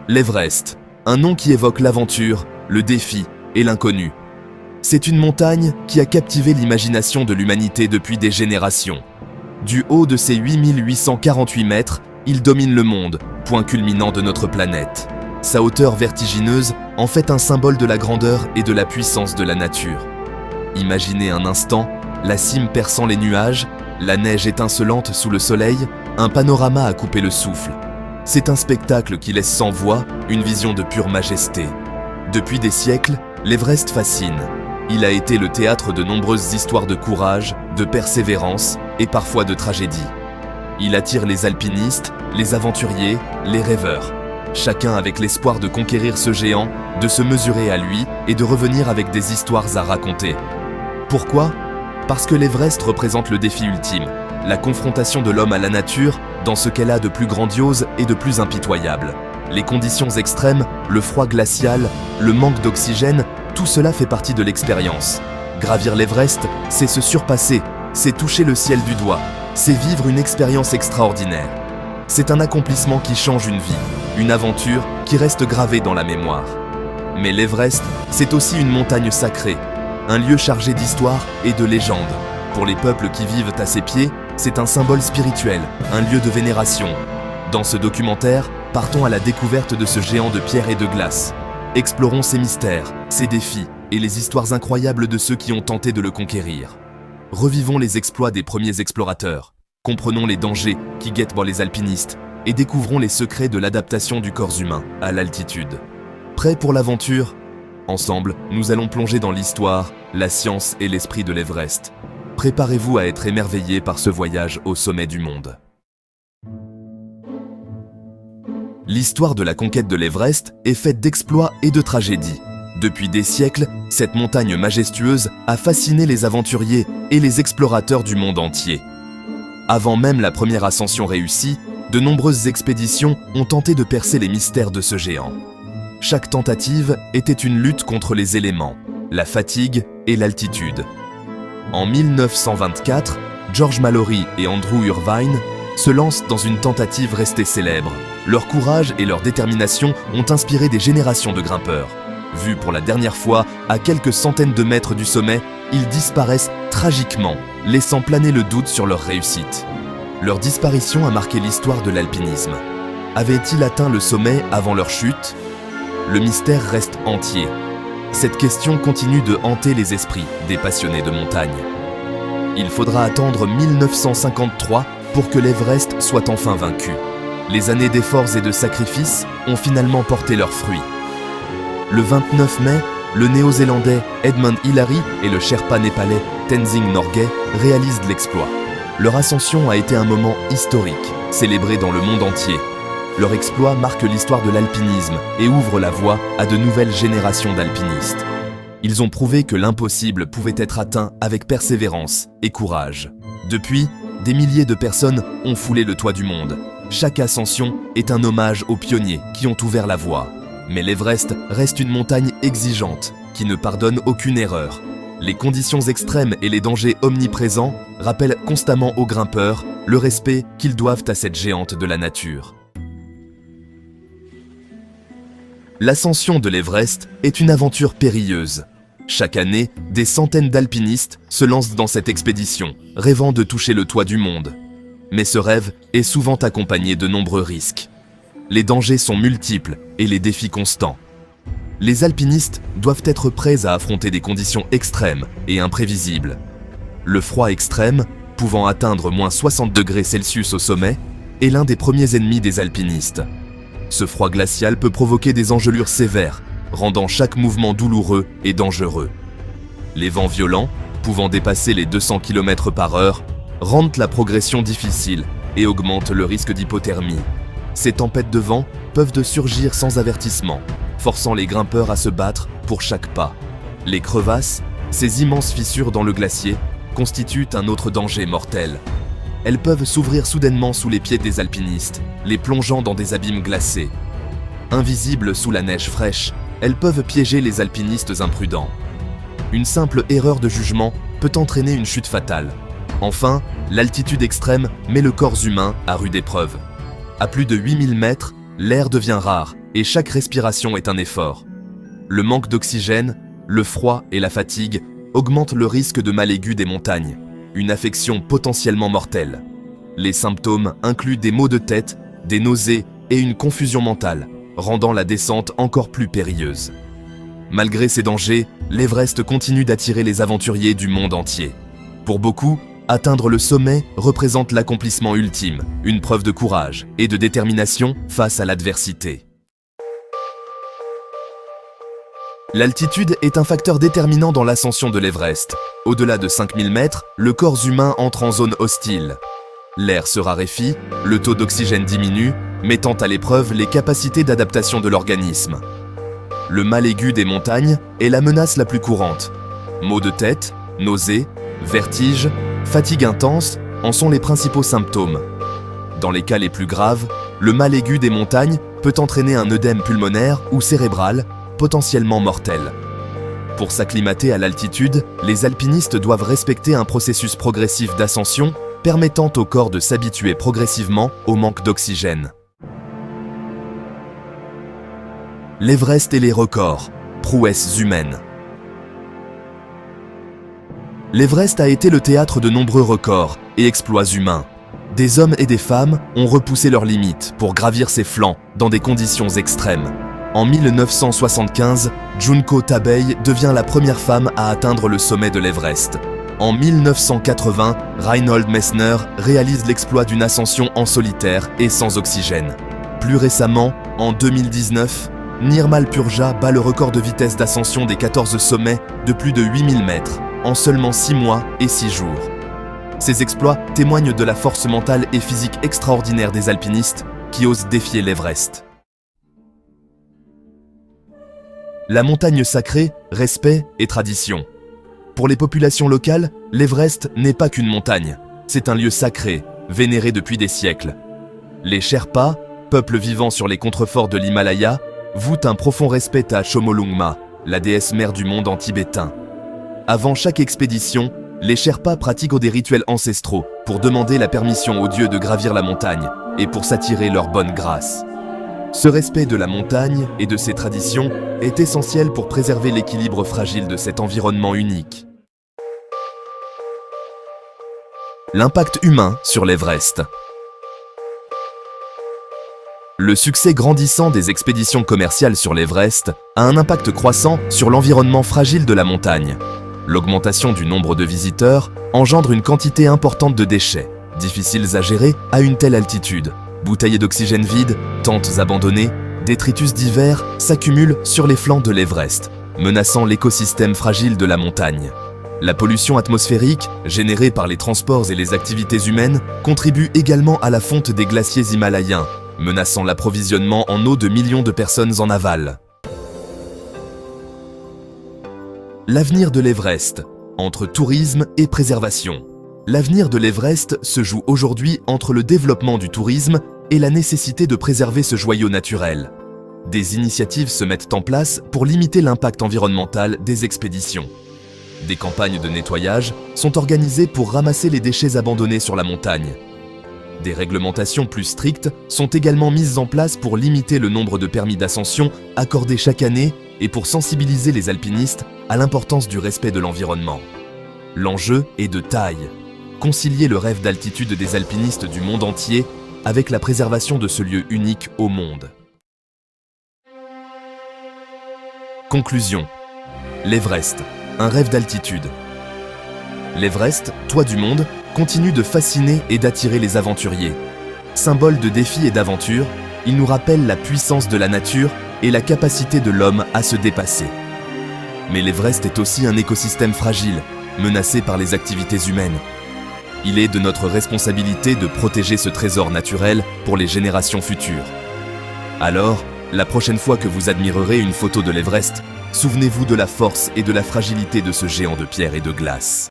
L'Everest, un nom qui évoque l'aventure, le défi et l'inconnu. C'est une montagne qui a captivé l'imagination de l'humanité depuis des générations. Du haut de ses 8848 mètres, il domine le monde, point culminant de notre planète. Sa hauteur vertigineuse en fait un symbole de la grandeur et de la puissance de la nature. Imaginez un instant, la cime perçant les nuages, la neige étincelante sous le soleil, un panorama à couper le souffle. C'est un spectacle qui laisse sans voix une vision de pure majesté. Depuis des siècles, l'Everest fascine. Il a été le théâtre de nombreuses histoires de courage, de persévérance et parfois de tragédie. Il attire les alpinistes, les aventuriers, les rêveurs. Chacun avec l'espoir de conquérir ce géant, de se mesurer à lui et de revenir avec des histoires à raconter. Pourquoi ? Parce que l'Everest représente le défi ultime, la confrontation de l'homme à la nature dans ce qu'elle a de plus grandiose et de plus impitoyable. Les conditions extrêmes, le froid glacial, le manque d'oxygène, tout cela fait partie de l'expérience. Gravir l'Everest, c'est se surpasser, c'est toucher le ciel du doigt, c'est vivre une expérience extraordinaire. C'est un accomplissement qui change une vie, une aventure qui reste gravée dans la mémoire. Mais l'Everest, c'est aussi une montagne sacrée, un lieu chargé d'histoire et de légendes. Pour les peuples qui vivent à ses pieds, c'est un symbole spirituel, un lieu de vénération. Dans ce documentaire, partons à la découverte de ce géant de pierre et de glace. Explorons ses mystères, ses défis et les histoires incroyables de ceux qui ont tenté de le conquérir. Revivons les exploits des premiers explorateurs, comprenons les dangers qui guettent les alpinistes et découvrons les secrets de l'adaptation du corps humain à l'altitude. Prêts pour l'aventure ? Ensemble, nous allons plonger dans l'histoire, la science et l'esprit de l'Everest. Préparez-vous à être émerveillés par ce voyage au sommet du monde. L'histoire de la conquête de l'Everest est faite d'exploits et de tragédies. Depuis des siècles, cette montagne majestueuse a fasciné les aventuriers et les explorateurs du monde entier. Avant même la première ascension réussie, de nombreuses expéditions ont tenté de percer les mystères de ce géant. Chaque tentative était une lutte contre les éléments, la fatigue et l'altitude. En 1924, George Mallory et Andrew Irvine se lancent dans une tentative restée célèbre. Leur courage et leur détermination ont inspiré des générations de grimpeurs. Vus pour la dernière fois à quelques centaines de mètres du sommet, ils disparaissent tragiquement, laissant planer le doute sur leur réussite. Leur disparition a marqué l'histoire de l'alpinisme. Avaient-ils atteint le sommet avant leur chute ? Le mystère reste entier. Cette question continue de hanter les esprits des passionnés de montagne. Il faudra attendre 1953 pour que l'Everest soit enfin vaincu. Les années d'efforts et de sacrifices ont finalement porté leurs fruits. Le 29 mai, le néo-zélandais Edmund Hillary et le Sherpa népalais Tenzing Norgay réalisent l'exploit. Leur ascension a été un moment historique, célébré dans le monde entier. Leur exploit marque l'histoire de l'alpinisme et ouvre la voie à de nouvelles générations d'alpinistes. Ils ont prouvé que l'impossible pouvait être atteint avec persévérance et courage. Depuis, des milliers de personnes ont foulé le toit du monde. Chaque ascension est un hommage aux pionniers qui ont ouvert la voie. Mais l'Everest reste une montagne exigeante qui ne pardonne aucune erreur. Les conditions extrêmes et les dangers omniprésents rappellent constamment aux grimpeurs le respect qu'ils doivent à cette géante de la nature. L'ascension de l'Everest est une aventure périlleuse. Chaque année, des centaines d'alpinistes se lancent dans cette expédition, rêvant de toucher le toit du monde. Mais ce rêve est souvent accompagné de nombreux risques. Les dangers sont multiples et les défis constants. Les alpinistes doivent être prêts à affronter des conditions extrêmes et imprévisibles. Le froid extrême, pouvant atteindre -60 degrés Celsius au sommet, est l'un des premiers ennemis des alpinistes. Ce froid glacial peut provoquer des engelures sévères, rendant chaque mouvement douloureux et dangereux. Les vents violents, pouvant dépasser les 200 km/h, rendent la progression difficile et augmentent le risque d'hypothermie. Ces tempêtes de vent peuvent surgir sans avertissement, forçant les grimpeurs à se battre pour chaque pas. Les crevasses, ces immenses fissures dans le glacier, constituent un autre danger mortel. Elles peuvent s'ouvrir soudainement sous les pieds des alpinistes, les plongeant dans des abîmes glacés. Invisibles sous la neige fraîche, elles peuvent piéger les alpinistes imprudents. Une simple erreur de jugement peut entraîner une chute fatale. Enfin, l'altitude extrême met le corps humain à rude épreuve. À plus de 8000 mètres, l'air devient rare et chaque respiration est un effort. Le manque d'oxygène, le froid et la fatigue augmentent le risque de mal aigu des montagnes, une affection potentiellement mortelle. Les symptômes incluent des maux de tête, des nausées et une confusion mentale, rendant la descente encore plus périlleuse. Malgré ces dangers, l'Everest continue d'attirer les aventuriers du monde entier. Pour beaucoup, atteindre le sommet représente l'accomplissement ultime, une preuve de courage et de détermination face à l'adversité. L'altitude est un facteur déterminant dans l'ascension de l'Everest. Au-delà de 5000 mètres, le corps humain entre en zone hostile. L'air se raréfie, le taux d'oxygène diminue, mettant à l'épreuve les capacités d'adaptation de l'organisme. Le mal aigu des montagnes est la menace la plus courante. Maux de tête, nausées, vertiges, fatigue intense en sont les principaux symptômes. Dans les cas les plus graves, le mal aigu des montagnes peut entraîner un œdème pulmonaire ou cérébral, potentiellement mortel. Pour s'acclimater à l'altitude, les alpinistes doivent respecter un processus progressif d'ascension permettant au corps de s'habituer progressivement au manque d'oxygène. L'Everest et les records, prouesses humaines. L'Everest a été le théâtre de nombreux records et exploits humains. Des hommes et des femmes ont repoussé leurs limites pour gravir ses flancs dans des conditions extrêmes. En 1975, Junko Tabei devient la première femme à atteindre le sommet de l'Everest. En 1980, Reinhold Messner réalise l'exploit d'une ascension en solitaire et sans oxygène. Plus récemment, en 2019, Nirmal Purja bat le record de vitesse d'ascension des 14 sommets de plus de 8000 mètres en seulement 6 mois et 6 jours. Ces exploits témoignent de la force mentale et physique extraordinaire des alpinistes qui osent défier l'Everest. La montagne sacrée, respect et tradition. Pour les populations locales, l'Everest n'est pas qu'une montagne, c'est un lieu sacré, vénéré depuis des siècles. Les Sherpas, peuple vivant sur les contreforts de l'Himalaya, vouent un profond respect à Chomolungma, la déesse mère du monde en tibétain. Avant chaque expédition, les Sherpas pratiquent des rituels ancestraux pour demander la permission aux dieux de gravir la montagne et pour s'attirer leur bonne grâce. Ce respect de la montagne et de ses traditions est essentiel pour préserver l'équilibre fragile de cet environnement unique. L'impact humain sur l'Everest. Le succès grandissant des expéditions commerciales sur l'Everest a un impact croissant sur l'environnement fragile de la montagne. L'augmentation du nombre de visiteurs engendre une quantité importante de déchets, difficiles à gérer à une telle altitude. Bouteilles d'oxygène vides, tentes abandonnées, détritus divers s'accumulent sur les flancs de l'Everest, menaçant l'écosystème fragile de la montagne. La pollution atmosphérique, générée par les transports et les activités humaines, contribue également à la fonte des glaciers himalayens, menaçant l'approvisionnement en eau de millions de personnes en aval. L'avenir de l'Everest, entre tourisme et préservation. L'avenir de l'Everest se joue aujourd'hui entre le développement du tourisme et la nécessité de préserver ce joyau naturel. Des initiatives se mettent en place pour limiter l'impact environnemental des expéditions. Des campagnes de nettoyage sont organisées pour ramasser les déchets abandonnés sur la montagne. Des réglementations plus strictes sont également mises en place pour limiter le nombre de permis d'ascension accordés chaque année et pour sensibiliser les alpinistes à l'importance du respect de l'environnement. L'enjeu est de taille. Concilier le rêve d'altitude des alpinistes du monde entier avec la préservation de ce lieu unique au monde. Conclusion. L'Everest, un rêve d'altitude. L'Everest, toit du monde, continue de fasciner et d'attirer les aventuriers. Symbole de défis et d'aventure, il nous rappelle la puissance de la nature et la capacité de l'homme à se dépasser. Mais l'Everest est aussi un écosystème fragile, menacé par les activités humaines. Il est de notre responsabilité de protéger ce trésor naturel pour les générations futures. Alors, la prochaine fois que vous admirerez une photo de l'Everest, souvenez-vous de la force et de la fragilité de ce géant de pierre et de glace.